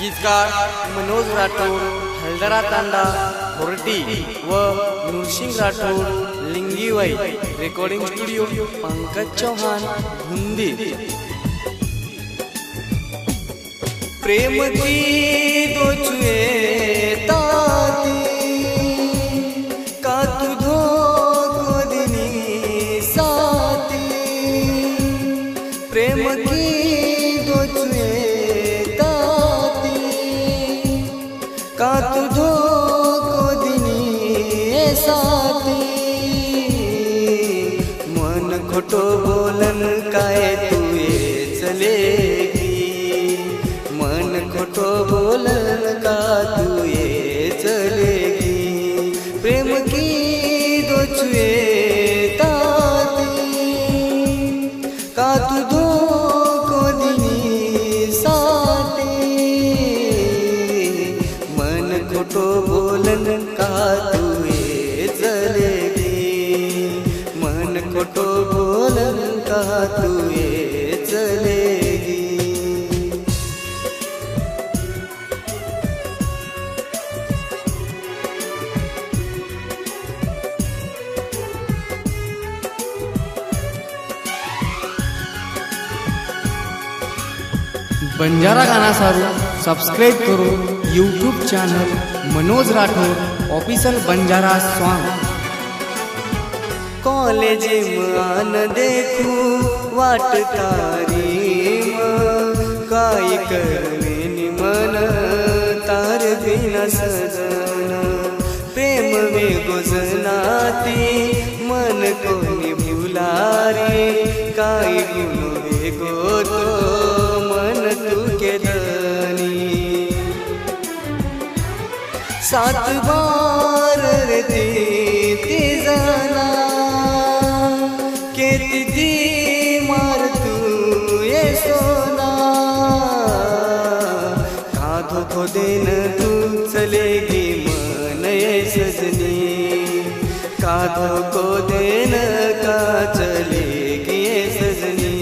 गीतकार मनोज राठोड, हलदरा तांडा होर्टी व नृसिंग राठोड लिंगीवाई। रेकॉर्डिंग स्टुडिओ पंकज चौहान भुंदी। प्रेम की दो छुए ताती का तुझो को दिनी साती। प्रेम की दो छुए ताती का तुझो को दिनी साती। मन खोटो बोलन काय तुए चलेगी। मन खोटो बोलन का तू ये चलेगी। प्रेम की दो छुए ताती का तू दो को दिनी साती। मन खोटो बोलन का तू ये चलेगी। मन खोटो बोलन का तू ये चलेगी। बंजारा गाना सारू सब्सक्राइब करो YouTube channel Manoj Rathod official Banjara song. College मान देखू वाट तारी काय करणे मन तार बिना सजन। प्रेम में गोजनाती मन कोनी भुलारे काय गुण वेगो तो मन तू के धनी। सात बार ती जाना केती मार तू ये सोना। काधो को दिन तू चलेगी मन ये सजनी। काधो को दिन का चलेगी ये सजनी।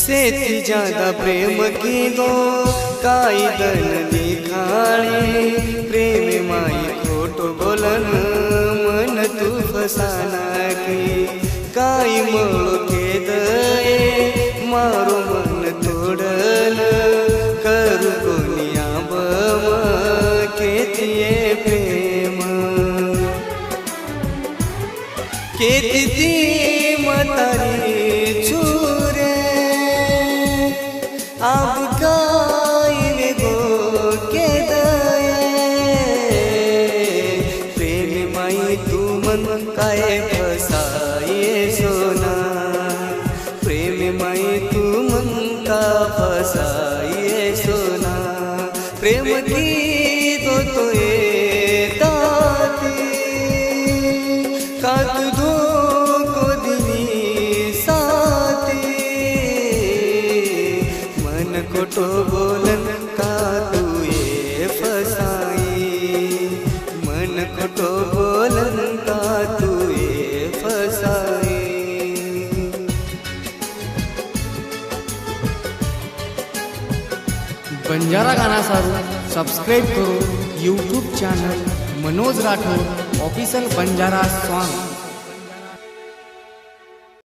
सेती ज्यादा प्रेम की गो काई दन दिखाणे। प्रेम माई खोटो बोलन मन तू फसाना की। काई मळो के दये मारो मन तोडल करू कोनिया बम केतिये प्रेम। केती ती मतारी अब काई गो के दये। प्रेम माई तू मन काय फसाये सोना। प्रेम माई तू मन का फसाये सोना। प्रेम की दो तो ये ताती का तुझो को दिनी साती। मन खोटो बोलन का तू ये फसाई। मन खोटो बोलन का तू ये फसाई। बंजारा गाना सारू सब्सक्राइब करो YouTube channel Manoj Rathod official Banjara song.